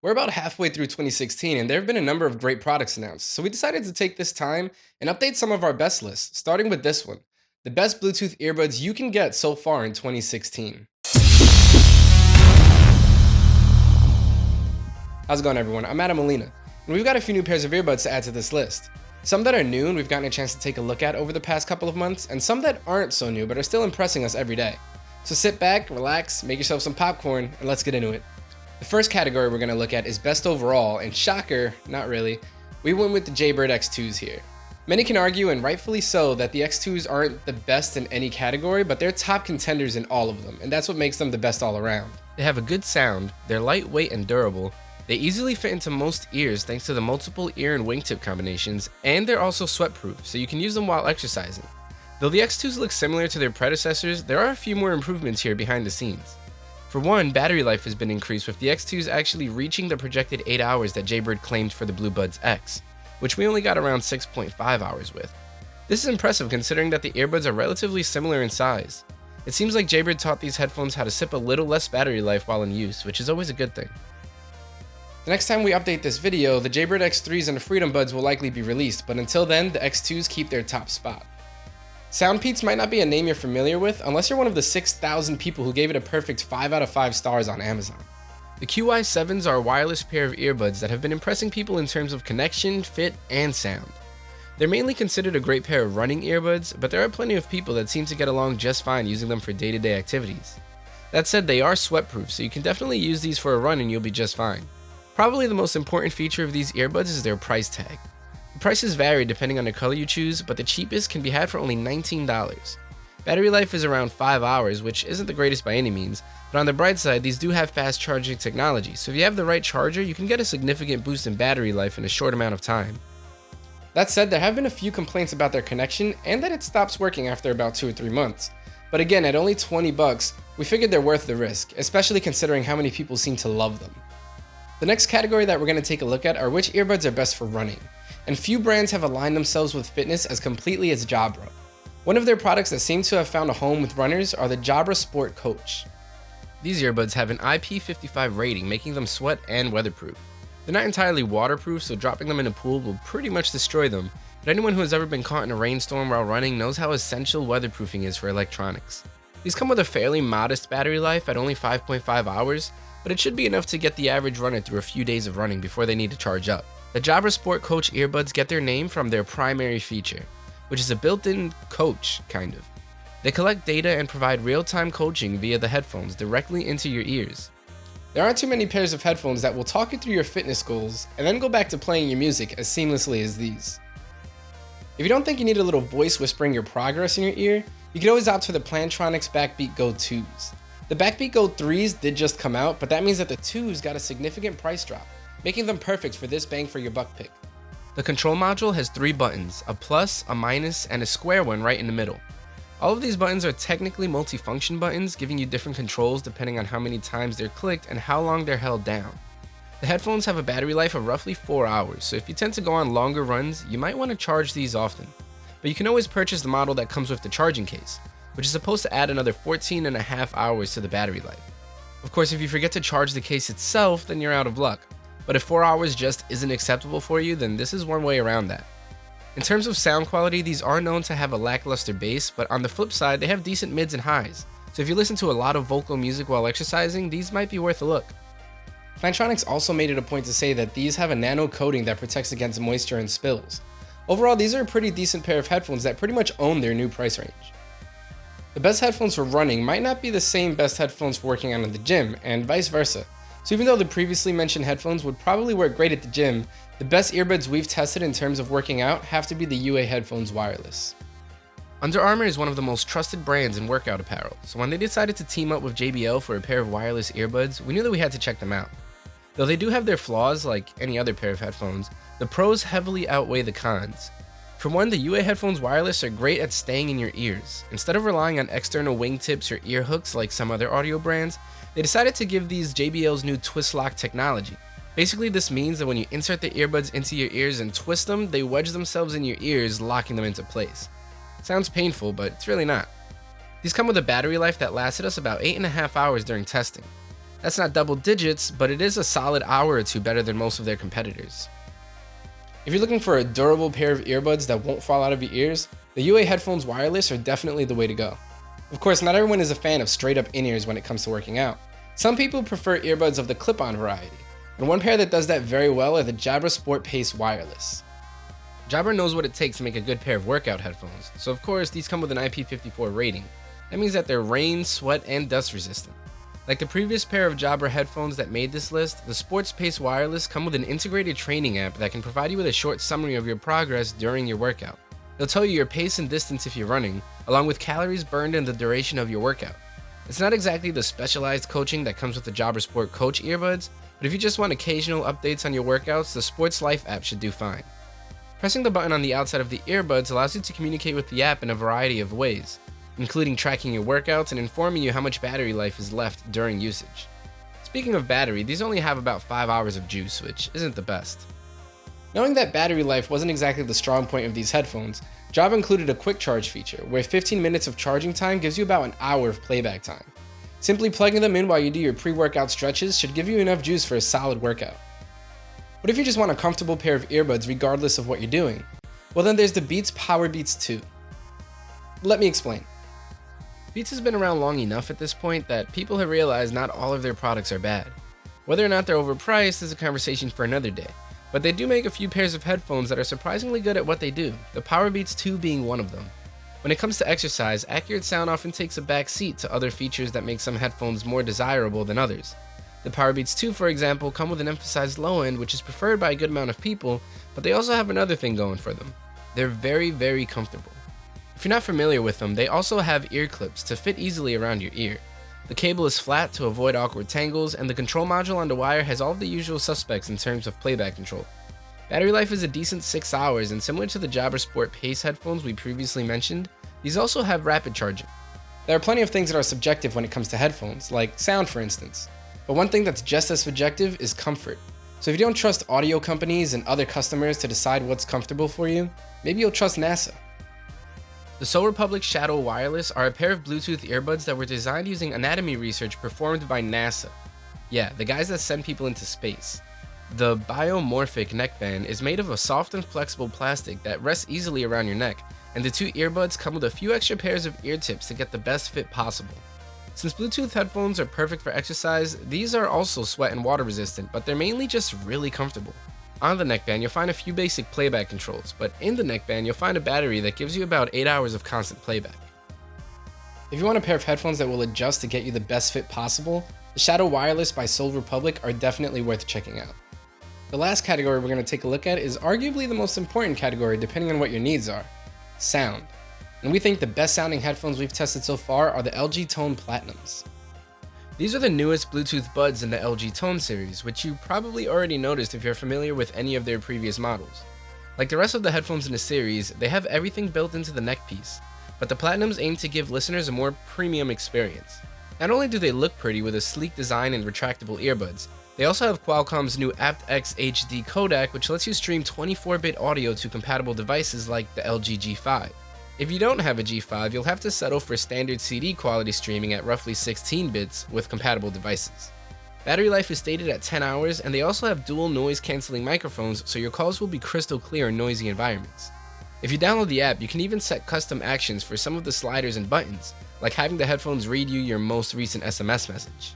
We're about halfway through 2016, and there have been a number of great products announced, so we decided to take this time and update some of our best lists, starting with this one: the best Bluetooth earbuds you can get so far in 2016. How's it going, everyone? I'm Adam Molina, and we've got a few new pairs of earbuds to add to this list. Some that are new and we've gotten a chance to take a look at over the past couple of months, and some that aren't so new but are still impressing us every day. So sit back, relax, make yourself some popcorn, and let's get into it. The first category we're going to look at is best overall, and shocker, not really, we went with the Jaybird X2s here. Many can argue, and rightfully so, that the X2s aren't the best in any category, but they're top contenders in all of them, and that's what makes them the best all around. They have a good sound, they're lightweight and durable, they easily fit into most ears thanks to the multiple ear and wingtip combinations, and they're also sweat-proof, so you can use them while exercising. Though the X2s look similar to their predecessors, there are a few more improvements here behind the scenes. For one, battery life has been increased, with the X2s actually reaching the projected 8 hours that Jaybird claimed for the BlueBuds X, which we only got around 6.5 hours with. This is impressive considering that the earbuds are relatively similar in size. It seems like Jaybird taught these headphones how to sip a little less battery life while in use, which is always a good thing. The next time we update this video, the Jaybird X3s and the Freedom Buds will likely be released, but until then, the X2s keep their top spot. SoundPeats might not be a name you're familiar with unless you're one of the 6,000 people who gave it a perfect 5 out of 5 stars on Amazon. The QI7s are a wireless pair of earbuds that have been impressing people in terms of connection, fit, and sound. They're mainly considered a great pair of running earbuds, but there are plenty of people that seem to get along just fine using them for day-to-day activities. That said, they are sweat-proof, so you can definitely use these for a run and you'll be just fine. Probably the most important feature of these earbuds is their price tag. The prices vary depending on the color you choose, but the cheapest can be had for only $19. Battery life is around 5 hours, which isn't the greatest by any means, but on the bright side, these do have fast charging technology, so if you have the right charger, you can get a significant boost in battery life in a short amount of time. That said, there have been a few complaints about their connection and that it stops working after about 2 or 3 months. But again, at only $20, we figured they're worth the risk, especially considering how many people seem to love them. The next category that we're going to take a look at are which earbuds are best for running, and few brands have aligned themselves with fitness as completely as Jabra. One of their products that seem to have found a home with runners are the Jabra Sport Coach. These earbuds have an IP55 rating, making them sweat and weatherproof. They're not entirely waterproof, so dropping them in a pool will pretty much destroy them, but anyone who has ever been caught in a rainstorm while running knows how essential weatherproofing is for electronics. These come with a fairly modest battery life at only 5.5 hours, but it should be enough to get the average runner through a few days of running before they need to charge up. The Jabra Sport Coach earbuds get their name from their primary feature, which is a built-in coach, kind of. They collect data and provide real-time coaching via the headphones directly into your ears. There aren't too many pairs of headphones that will talk you through your fitness goals and then go back to playing your music as seamlessly as these. If you don't think you need a little voice whispering your progress in your ear, you can always opt for the Plantronics BACKBEAT Go 2s. The BACKBEAT Go 3s did just come out, but that means that the 2s got a significant price drop, making them perfect for this bang for your buck pick. The control module has 3 buttons, a plus, a minus, and a square one right in the middle. All of these buttons are technically multi-function buttons, giving you different controls depending on how many times they're clicked and how long they're held down. The headphones have a battery life of roughly 4 hours, so if you tend to go on longer runs, you might want to charge these often. But you can always purchase the model that comes with the charging case, which is supposed to add another 14.5 hours to the battery life. Of course, if you forget to charge the case itself, then you're out of luck. But if 4 hours just isn't acceptable for you, then this is one way around that. In terms of sound quality, these are known to have a lackluster bass, but on the flip side, they have decent mids and highs. So if you listen to a lot of vocal music while exercising, these might be worth a look. Plantronics also made it a point to say that these have a nano coating that protects against moisture and spills. Overall, these are a pretty decent pair of headphones that pretty much own their new price range. The best headphones for running might not be the same best headphones for working out in the gym, and vice versa. So even though the previously mentioned headphones would probably work great at the gym, the best earbuds we've tested in terms of working out have to be the UA Headphones Wireless. Under Armour is one of the most trusted brands in workout apparel, so when they decided to team up with JBL for a pair of wireless earbuds, we knew that we had to check them out. Though they do have their flaws like any other pair of headphones, the pros heavily outweigh the cons. For one, the UA Headphones Wireless are great at staying in your ears. Instead of relying on external wingtips or ear hooks like some other audio brands, they decided to give these JBL's new twist lock technology. Basically, this means that when you insert the earbuds into your ears and twist them, they wedge themselves in your ears, locking them into place. Sounds painful, but it's really not. These come with a battery life that lasted us about 8.5 hours during testing. That's not double digits, but it is a solid hour or two better than most of their competitors. If you're looking for a durable pair of earbuds that won't fall out of your ears, the UA headphones wireless are definitely the way to go. Of course, not everyone is a fan of straight up in-ears when it comes to working out. Some people prefer earbuds of the clip-on variety, and one pair that does that very well are the Jabra Sport Pace Wireless. Jabra knows what it takes to make a good pair of workout headphones, so of course these come with an IP54 rating. That means that they're rain, sweat, and dust resistant. Like the previous pair of Jabra headphones that made this list, the Sports Pace Wireless come with an integrated training app that can provide you with a short summary of your progress during your workout. It'll tell you your pace and distance if you're running, along with calories burned and the duration of your workout. It's not exactly the specialized coaching that comes with the Jabra Sport Coach earbuds, but if you just want occasional updates on your workouts, the Sports Life app should do fine. Pressing the button on the outside of the earbuds allows you to communicate with the app in a variety of ways, including tracking your workouts and informing you how much battery life is left during usage. Speaking of battery, these only have about 5 hours of juice, which isn't the best. Knowing that battery life wasn't exactly the strong point of these headphones, Jabra included a quick charge feature, where 15 minutes of charging time gives you about an hour of playback time. Simply plugging them in while you do your pre-workout stretches should give you enough juice for a solid workout. But if you just want a comfortable pair of earbuds regardless of what you're doing, well then there's the Beats Powerbeats 2. Let me explain. Beats has been around long enough at this point that people have realized not all of their products are bad. Whether or not they're overpriced is a conversation for another day, but they do make a few pairs of headphones that are surprisingly good at what they do, the Powerbeats 2 being one of them. When it comes to exercise, accurate sound often takes a back seat to other features that make some headphones more desirable than others. The Powerbeats 2, for example, come with an emphasized low end, which is preferred by a good amount of people, but they also have another thing going for them. They're very, very comfortable. If you're not familiar with them, they also have ear clips to fit easily around your ear. The cable is flat to avoid awkward tangles, and the control module on the wire has all of the usual suspects in terms of playback control. Battery life is a decent 6 hours, and similar to the Jabra Sport Pace headphones we previously mentioned, these also have rapid charging. There are plenty of things that are subjective when it comes to headphones, like sound for instance. But one thing that's just as subjective is comfort. So if you don't trust audio companies and other customers to decide what's comfortable for you, maybe you'll trust NASA. The Soul Republic Shadow Wireless are a pair of Bluetooth earbuds that were designed using anatomy research performed by NASA. Yeah, the guys that send people into space. The biomorphic neckband is made of a soft and flexible plastic that rests easily around your neck, and the two earbuds come with a few extra pairs of ear tips to get the best fit possible. Since Bluetooth headphones are perfect for exercise, these are also sweat and water resistant, but they're mainly just really comfortable. On the neckband, you'll find a few basic playback controls, but in the neckband, you'll find a battery that gives you about 8 hours of constant playback. If you want a pair of headphones that will adjust to get you the best fit possible, the Shadow Wireless by Soul Republic are definitely worth checking out. The last category we're going to take a look at is arguably the most important category depending on what your needs are: sound. And we think the best sounding headphones we've tested so far are the LG Tone Platinums. These are the newest Bluetooth buds in the LG Tone series, which you probably already noticed if you're familiar with any of their previous models. Like the rest of the headphones in the series, they have everything built into the neck piece, but the Platinums aim to give listeners a more premium experience. Not only do they look pretty with a sleek design and retractable earbuds, they also have Qualcomm's new aptX HD codec, which lets you stream 24-bit audio to compatible devices like the LG G5. If you don't have a G5, you'll have to settle for standard CD quality streaming at roughly 16 bits with compatible devices. Battery life is stated at 10 hours, and they also have dual noise cancelling microphones, so your calls will be crystal clear in noisy environments. If you download the app, you can even set custom actions for some of the sliders and buttons, like having the headphones read you your most recent SMS message.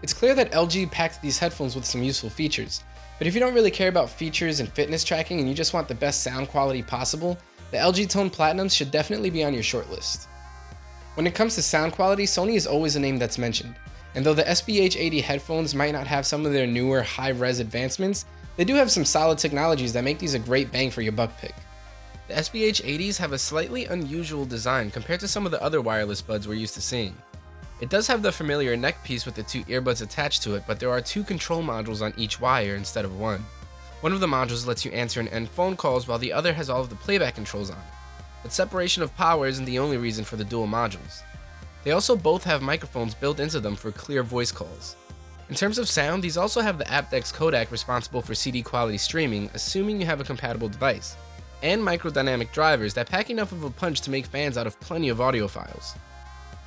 It's clear that LG packed these headphones with some useful features, but if you don't really care about features and fitness tracking and you just want the best sound quality possible, the LG Tone Platinums should definitely be on your shortlist. When it comes to sound quality, Sony is always a name that's mentioned, and though the SBH80 headphones might not have some of their newer high-res advancements, they do have some solid technologies that make these a great bang for your buck pick. The SBH80s have a slightly unusual design compared to some of the other wireless buds we're used to seeing. It does have the familiar neck piece with the two earbuds attached to it, but there are two control modules on each wire instead of one. One of the modules lets you answer and end phone calls, while the other has all of the playback controls on it. But separation of power isn't the only reason for the dual modules. They also both have microphones built into them for clear voice calls. In terms of sound, these also have the aptX codec responsible for CD quality streaming, assuming you have a compatible device, and microdynamic drivers that pack enough of a punch to make fans out of plenty of audiophiles.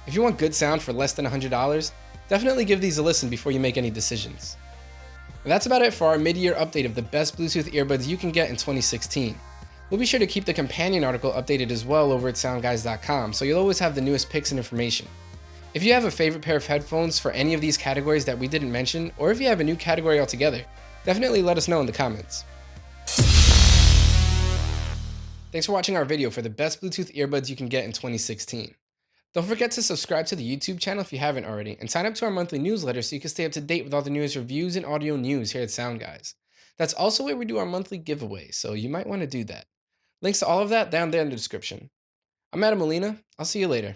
If you want good sound for less than $100, Definitely give these a listen before you make any decisions. And that's about it for our mid-year update of the best Bluetooth earbuds you can get in 2016. We'll be sure to keep the companion article updated as well over at SoundGuys.com, so you'll always have the newest picks and information. If you have a favorite pair of headphones for any of these categories that we didn't mention, or if you have a new category altogether, definitely let us know in the comments. Thanks for watching our video for the best Bluetooth earbuds you can get in 2016. Don't forget to subscribe to the YouTube channel if you haven't already, and sign up to our monthly newsletter so you can stay up to date with all the newest reviews and audio news here at SoundGuys. That's also where we do our monthly giveaway, so you might want to do that. Links to all of that down there in the description. I'm Adam Molina. I'll see you later.